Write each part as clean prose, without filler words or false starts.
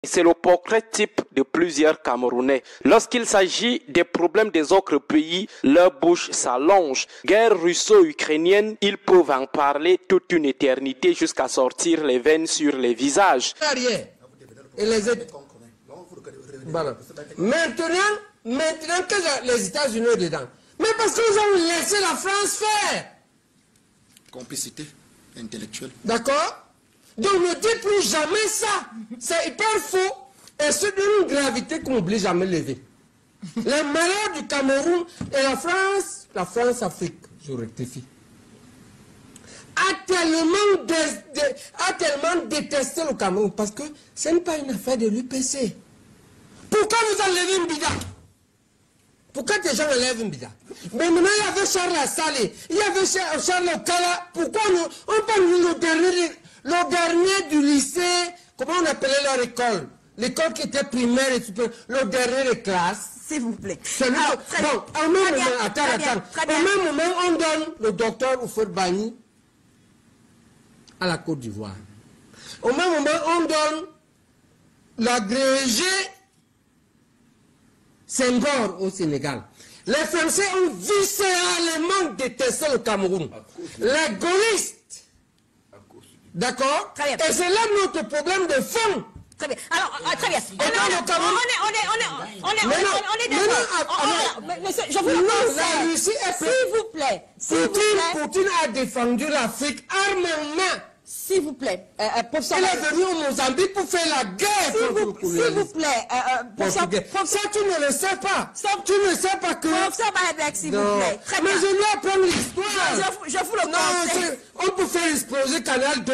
C'est le portrait type de plusieurs Camerounais. Lorsqu'il s'agit des problèmes des autres pays, leur bouche s'allonge. Guerre russo-ukrainienne, ils peuvent en parler toute une éternité jusqu'à sortir les veines sur les visages. Et les voilà. Maintenant que les États-Unis sont dedans. Mais parce qu'ils ont laissé la France faire. Complicité intellectuelle. D'accord? Donc ne dis plus jamais ça. C'est hyper faux. Et c'est d'une gravité qu'on n'oublie jamais lever. Les malheurs du Cameroun et la France-Afrique, je rectifie, a tellement détesté le Cameroun parce que ce n'est pas une affaire de l'UPC. Pourquoi vous enlevez une bida? Pourquoi des gens enlèvent une bida? Mais maintenant il y avait Charles Assalé, il y avait Charles Okala. Pourquoi on parle le dernier du lycée, comment on appelait leur école? L'école qui était primaire et supérieure, le dernier des classes. S'il vous plaît. Bon, au même moment, attends. Au même moment, on donne le docteur Oufouet Bani à la Côte d'Ivoire. Au même moment, on donne l'agrégé Senghor au Sénégal. Les Français ont viscéralement détesté le Cameroun. Les gaullistes. D'accord? Et c'est là notre problème de fond. Très bien. Alors, très bien. On est d'accord. Monsieur, je vous le conseille. La Russie est... S'il vous plaît. Poutine a défendu l'Afrique arme en main. S'il vous plaît. Il est venu au Mozambique pour faire la guerre. S'il vous plaît. Ça, tu ne le sais pas. Tu ne sais pas que... S'il vous plaît. Très bien. Mais je dois apprendre l'histoire. Je vous le conseille. On peut faire exploser Canal 2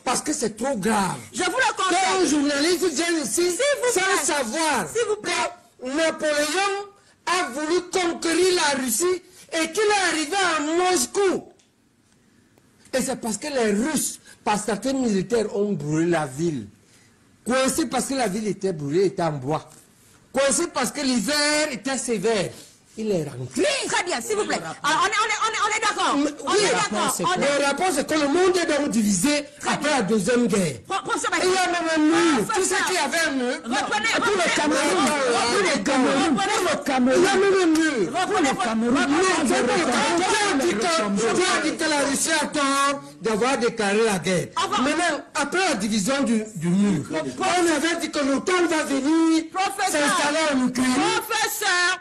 parce que c'est trop grave. Je vous le conseille. Quand un journaliste vient ici sans savoir. S'il vous plaît. Napoléon a voulu conquérir la Russie et qu'il est arrivé à Moscou. Et c'est parce que les Russes, par certains militaires, ont brûlé la ville. Coincé parce que la ville était brûlée, était en bois. Coincé parce que l'hiver était sévère. Il est rentré. Très bien, s'il vous plaît. Alors, on est d'accord. Le rapport, c'est que le monde est donc divisé après la Deuxième Guerre. Il y a même un mur. Tu sais qu'il y avait un mur. Reprenez le Cameroun. Il y a même un mur. Tu as dit que la Russie a tort d'avoir déclaré la guerre. Maintenant, après la division du mur, on avait dit que l'OTAN va venir s'installer en Ukraine.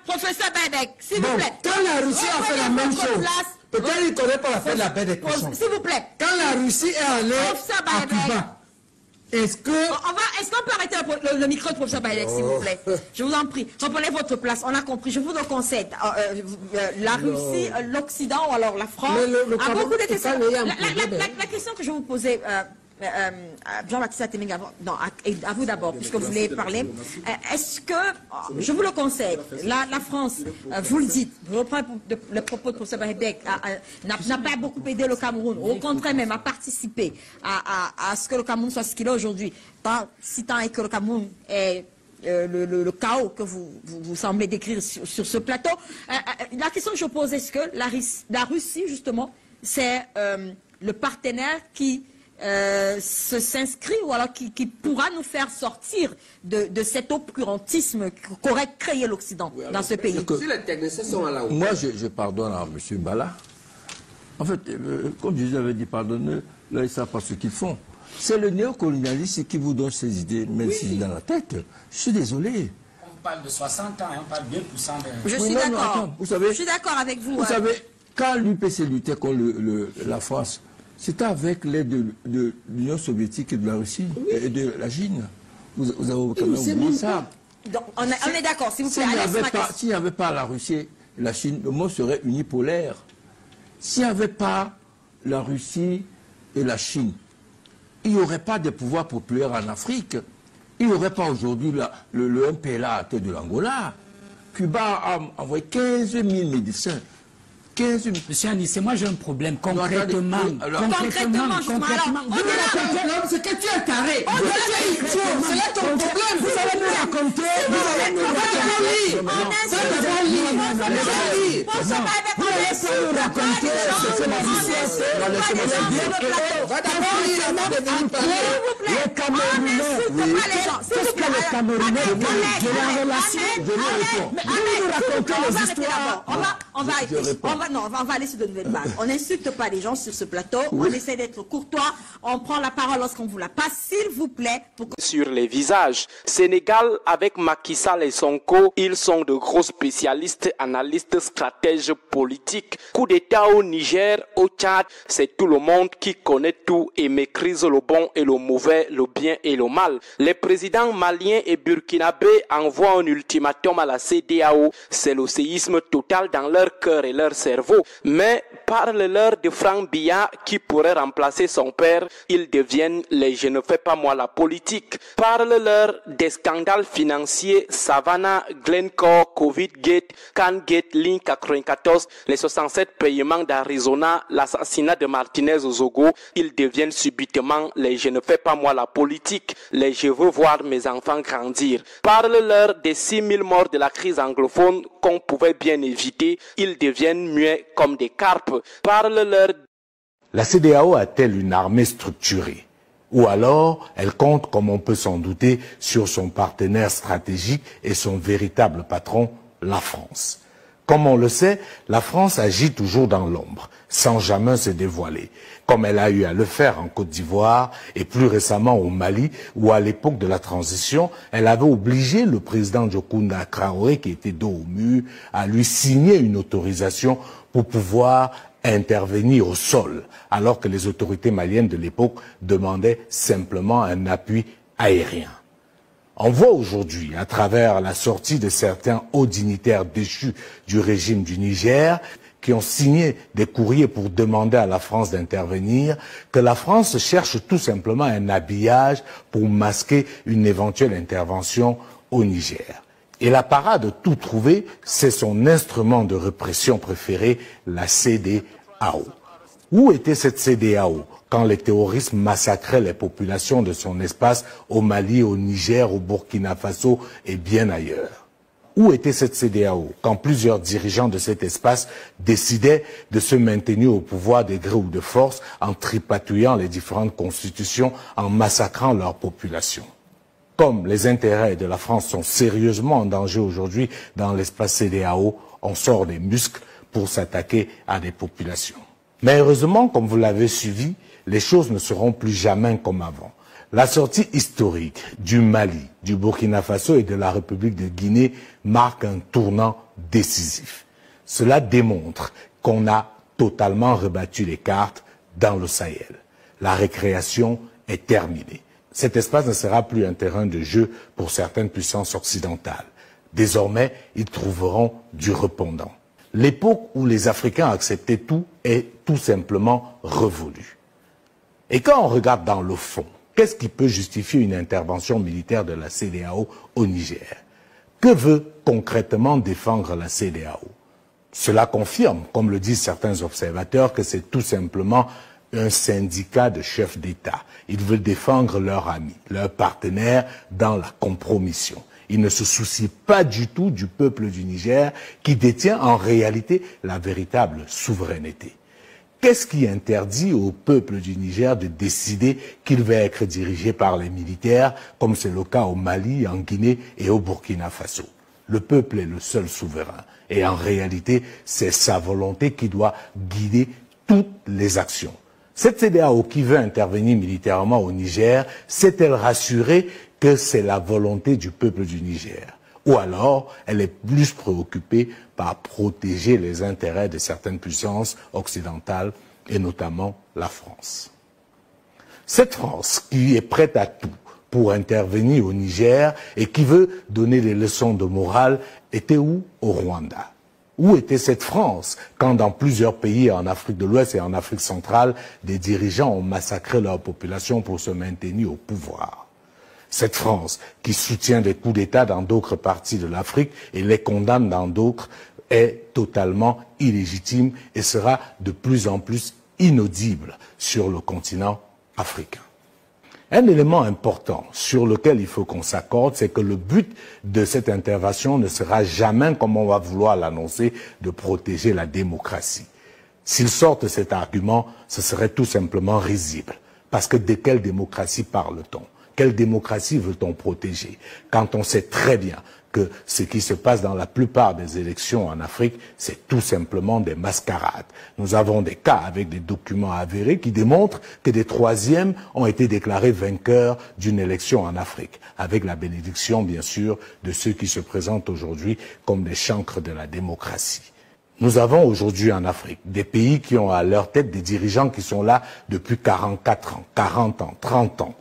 Professeur Bedek, s'il vous plaît. Quand la Russie a fait la même chose, peut-être qu'il ne connaît pas la fête de la baie des cochons. S'il vous plaît. Quand la Russie est allée à Cuba, est-ce qu'on peut arrêter le micro de professeur Bedek, s'il vous plaît? Je vous en prie. Reprenez votre place. On a compris. Je vous le conseille. La Russie, l'Occident ou alors la France a beaucoup de questions. La question que je vous posais... Jean-Baptiste Atéming, non, à vous d'abord, puisque vous voulez parler. Est-ce que, je vous le conseille, la France, vous le dites, vous reprenez le propos de professeur Bedek, n'a pas beaucoup aidé le Cameroun, au contraire même, a participé à ce que le Cameroun soit ce qu'il est aujourd'hui, pas si tant est que le Cameroun est le chaos que vous semblez décrire sur ce plateau. La question que je pose, est-ce que la Russie, justement, c'est le partenaire qui s'inscrit ou alors qui pourra nous faire sortir de cet obscurantisme qu'aurait créé l'Occident dans ce pays. Si les techniciens sont à la hauteur. Moi, je pardonne à M. Mbala. En fait, comme je vous avais dit, pardonnez, là, ils ne savent pas ce qu'ils font. C'est le néocolonialisme qui vous donne ces idées, même si dans la tête. Je suis désolé. On parle de 60 ans, on parle de 2% de... Je suis d'accord. Je suis d'accord avec vous. Vous savez, quand l'UPC luttait contre la France, c'était avec l'aide de l'Union soviétique et de la Russie et de la Chine. Vous avez quand même oublié ça. Donc, on est d'accord, s'il vous plaît. S'il n'y avait pas la Russie et la Chine, le monde serait unipolaire. S'il n'y avait pas la Russie et la Chine, il n'y aurait pas de pouvoir populaire en Afrique. Il n'y aurait pas aujourd'hui le MPLA à la tête de l'Angola. Cuba a envoyé 15 000 médecins. Monsieur Anissé, moi j'ai un problème concrètement. Concrètement, c'est que tu es taré. C'est là ton problème. Vous allez nous raconter. Vous allez nous raconter. raconter ce que la Russie a fait. Les Camerounais, qu'est-ce que les Camerounais de la relation de nous raconter les histoires. On va aller sur de nouvelles bases. On n'insulte pas les gens sur ce plateau, on essaie d'être courtois, on prend la parole lorsqu'on vous la passe, s'il vous plaît. Sur les visages, Sénégal avec Macky Sall et Sonko, ils sont de gros spécialistes, analystes, stratèges politiques. Coup d'État au Niger, au Tchad, c'est tout le monde qui connaît tout et maîtrise le bon et le mauvais, le bien et le mal. Les présidents maliens et burkinabés envoient un ultimatum à la CEDEAO. C'est le séisme total dans leur cœur et leur cerveau. Mais parle-leur de Franck Biya qui pourrait remplacer son père, ils deviennent les je ne fais pas moi la politique. Parle-leur des scandales financiers Savannah, Glencore, Covid-Gate, Can-Gate, Link 94, les 67 paiements d'Arizona, l'assassinat de Martinez Ozogo, ils deviennent subitement les je ne fais pas moi la politique, les je veux voir mes enfants grandir. Parle-leur des 6000 morts de la crise anglophone qu'on pouvait bien éviter, ils deviennent muets comme des carpes. Parle-leur. La CEDEAO a-t-elle une armée structurée? Ou alors, elle compte, comme on peut s'en douter, sur son partenaire stratégique et son véritable patron, la France. Comme on le sait, la France agit toujours dans l'ombre, sans jamais se dévoiler, comme elle a eu à le faire en Côte d'Ivoire et plus récemment au Mali, où à l'époque de la transition, elle avait obligé le président Diokounda Traoré, qui était dos au mur, à lui signer une autorisation pour pouvoir intervenir au sol, alors que les autorités maliennes de l'époque demandaient simplement un appui aérien. On voit aujourd'hui, à travers la sortie de certains hauts dignitaires déchus du régime du Niger, qui ont signé des courriers pour demander à la France d'intervenir, que la France cherche tout simplement un habillage pour masquer une éventuelle intervention au Niger. Et la parade tout trouvé, c'est son instrument de répression préféré, la CEDEAO. Où était cette CEDEAO quand les terroristes massacraient les populations de son espace au Mali, au Niger, au Burkina Faso et bien ailleurs? Où était cette CEDEAO quand plusieurs dirigeants de cet espace décidaient de se maintenir au pouvoir de gré ou de force en tripatouillant les différentes constitutions, en massacrant leur population? Comme les intérêts de la France sont sérieusement en danger aujourd'hui dans l'espace CEDEAO, on sort des muscles pour s'attaquer à des populations. Mais heureusement, comme vous l'avez suivi, les choses ne seront plus jamais comme avant. La sortie historique du Mali, du Burkina Faso et de la République de Guinée marque un tournant décisif. Cela démontre qu'on a totalement rebattu les cartes dans le Sahel. La récréation est terminée. Cet espace ne sera plus un terrain de jeu pour certaines puissances occidentales. Désormais, ils trouveront du répondant. L'époque où les Africains acceptaient tout est tout simplement révolue. Et quand on regarde dans le fond, qu'est-ce qui peut justifier une intervention militaire de la CEDEAO au Niger? Que veut concrètement défendre la CEDEAO? Cela confirme, comme le disent certains observateurs, que c'est tout simplement un syndicat de chefs d'État. Ils veulent défendre leurs amis, leurs partenaires dans la compromission. Ils ne se soucient pas du tout du peuple du Niger qui détient en réalité la véritable souveraineté. Qu'est-ce qui interdit au peuple du Niger de décider qu'il va être dirigé par les militaires, comme c'est le cas au Mali, en Guinée et au Burkina Faso? Le peuple est le seul souverain. Et en réalité, c'est sa volonté qui doit guider toutes les actions. Cette CEDEAO qui veut intervenir militairement au Niger, s'est-elle rassurée que c'est la volonté du peuple du Niger? Ou alors, elle est plus préoccupée par protéger les intérêts de certaines puissances occidentales, et notamment la France. Cette France qui est prête à tout pour intervenir au Niger et qui veut donner des leçons de morale, était où? Au Rwanda. Où était cette France quand dans plusieurs pays en Afrique de l'Ouest et en Afrique centrale, des dirigeants ont massacré leur population pour se maintenir au pouvoir? Cette France qui soutient des coups d'État dans d'autres parties de l'Afrique et les condamne dans d'autres est totalement illégitime et sera de plus en plus inaudible sur le continent africain. Un élément important sur lequel il faut qu'on s'accorde, c'est que le but de cette intervention ne sera jamais, comme on va vouloir l'annoncer, de protéger la démocratie. S'ils sortent cet argument, ce serait tout simplement risible. Parce que de quelle démocratie parle-t-on? Quelle démocratie veut-on protéger? Quand on sait très bien que ce qui se passe dans la plupart des élections en Afrique, c'est tout simplement des mascarades. Nous avons des cas avec des documents avérés qui démontrent que des troisièmes ont été déclarés vainqueurs d'une élection en Afrique, avec la bénédiction, bien sûr, de ceux qui se présentent aujourd'hui comme des chancres de la démocratie. Nous avons aujourd'hui en Afrique des pays qui ont à leur tête des dirigeants qui sont là depuis 44 ans, 40 ans, 30 ans.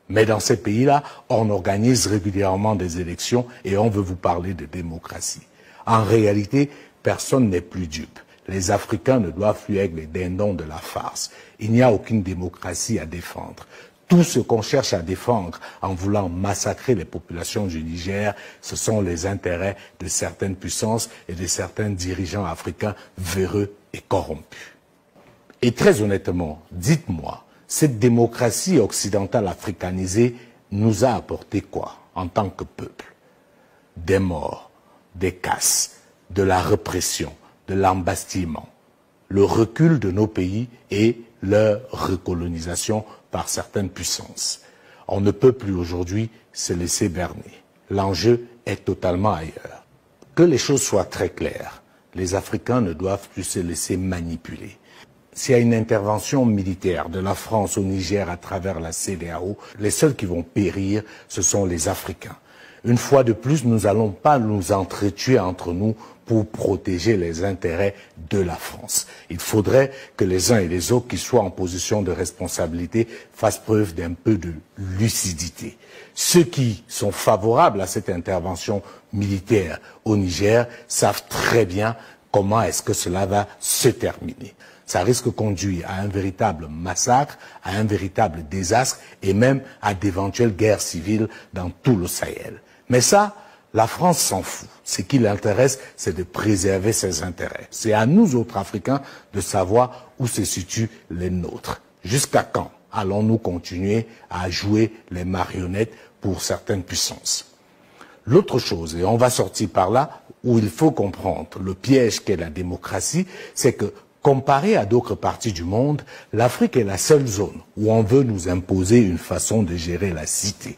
Mais dans ces pays-là, on organise régulièrement des élections et on veut vous parler de démocratie. En réalité, personne n'est plus dupe. Les Africains ne doivent plus être les dindons de la farce. Il n'y a aucune démocratie à défendre. Tout ce qu'on cherche à défendre en voulant massacrer les populations du Niger, ce sont les intérêts de certaines puissances et de certains dirigeants africains véreux et corrompus. Et très honnêtement, dites-moi, cette démocratie occidentale africanisée nous a apporté quoi en tant que peuple? Des morts, des casses, de la répression, de l'embastillement, le recul de nos pays et leur recolonisation par certaines puissances. On ne peut plus aujourd'hui se laisser berner. L'enjeu est totalement ailleurs. Que les choses soient très claires, les Africains ne doivent plus se laisser manipuler. S'il y a une intervention militaire de la France au Niger à travers la CEDEAO, les seuls qui vont périr, ce sont les Africains. Une fois de plus, nous n'allons pas nous entretuer entre nous pour protéger les intérêts de la France. Il faudrait que les uns et les autres qui soient en position de responsabilité fassent preuve d'un peu de lucidité. Ceux qui sont favorables à cette intervention militaire au Niger savent très bien comment est-ce que cela va se terminer. Ça risque de conduire à un véritable massacre, à un véritable désastre et même à d'éventuelles guerres civiles dans tout le Sahel. Mais ça, la France s'en fout. Ce qui l'intéresse, c'est de préserver ses intérêts. C'est à nous autres Africains de savoir où se situent les nôtres. Jusqu'à quand allons-nous continuer à jouer les marionnettes pour certaines puissances? L'autre chose, et on va sortir par là, où il faut comprendre le piège qu'est la démocratie, c'est que comparé à d'autres parties du monde, l'Afrique est la seule zone où on veut nous imposer une façon de gérer la cité.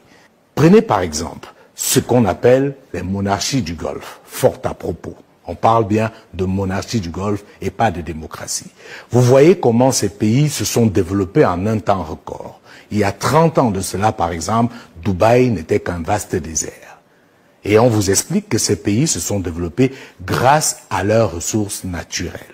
Prenez par exemple ce qu'on appelle les monarchies du Golfe, fort à propos. On parle bien de monarchie du Golfe et pas de démocratie. Vous voyez comment ces pays se sont développés en un temps record. Il y a 30 ans de cela, par exemple, Dubaï n'était qu'un vaste désert. Et on vous explique que ces pays se sont développés grâce à leurs ressources naturelles.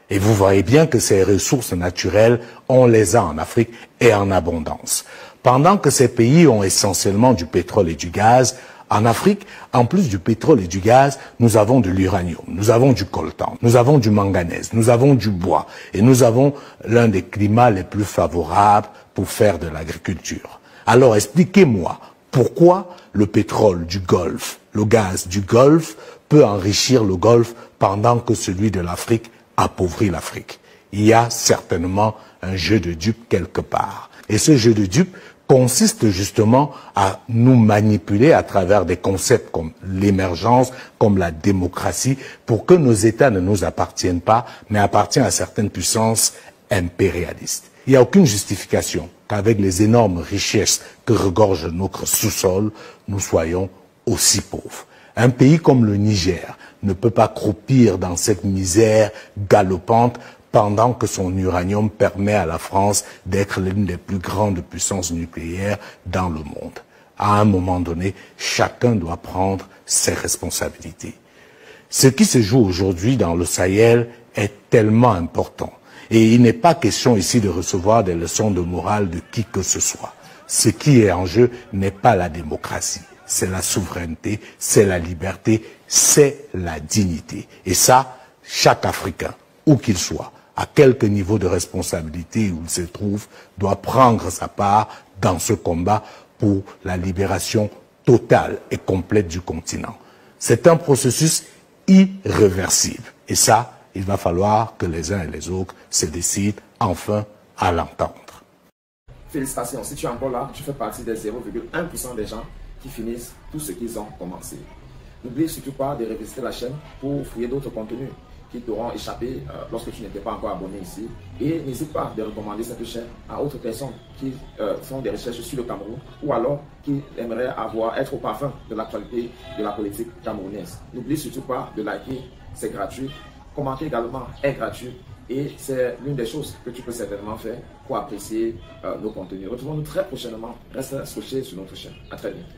Et vous voyez bien que ces ressources naturelles, on les a en Afrique et en abondance. Pendant que ces pays ont essentiellement du pétrole et du gaz, en Afrique, en plus du pétrole et du gaz, nous avons de l'uranium, nous avons du coltan, nous avons du manganèse, nous avons du bois et nous avons l'un des climats les plus favorables pour faire de l'agriculture. Alors expliquez-moi pourquoi le pétrole du Golfe, le gaz du Golfe peut enrichir le Golfe pendant que celui de l'Afrique appauvrit l'Afrique. Il y a certainement un jeu de dupes quelque part. Et ce jeu de dupes consiste justement à nous manipuler à travers des concepts comme l'émergence, comme la démocratie, pour que nos États ne nous appartiennent pas, mais appartiennent à certaines puissances impérialistes. Il n'y a aucune justification qu'avec les énormes richesses que regorge notre sous-sol, nous soyons aussi pauvres. Un pays comme le Niger ne peut pas croupir dans cette misère galopante pendant que son uranium permet à la France d'être l'une des plus grandes puissances nucléaires dans le monde. À un moment donné, chacun doit prendre ses responsabilités. Ce qui se joue aujourd'hui dans le Sahel est tellement important. Et il n'est pas question ici de recevoir des leçons de morale de qui que ce soit. Ce qui est en jeu n'est pas la démocratie, c'est la souveraineté, c'est la liberté, c'est la dignité. Et ça, chaque Africain, où qu'il soit, à quelque niveau de responsabilité où il se trouve, doit prendre sa part dans ce combat pour la libération totale et complète du continent. C'est un processus irréversible. Et ça, il va falloir que les uns et les autres se décident enfin à l'entendre. Félicitations, si tu es encore là, tu fais partie des 0,1% des gens qui finissent tout ce qu'ils ont commencé. N'oublie surtout pas de revisiter la chaîne pour fouiller d'autres contenus qui t'auront échappé lorsque tu n'étais pas encore abonné ici. Et n'hésite pas de recommander cette chaîne à autres personnes qui font des recherches sur le Cameroun ou alors qui aimeraient être au parfum de l'actualité de la politique camerounaise. N'oublie surtout pas de liker, c'est gratuit. Commenter également est gratuit. Et c'est l'une des choses que tu peux certainement faire pour apprécier nos contenus. Retrouvons-nous très prochainement. Reste scotché sur notre chaîne. À très bientôt.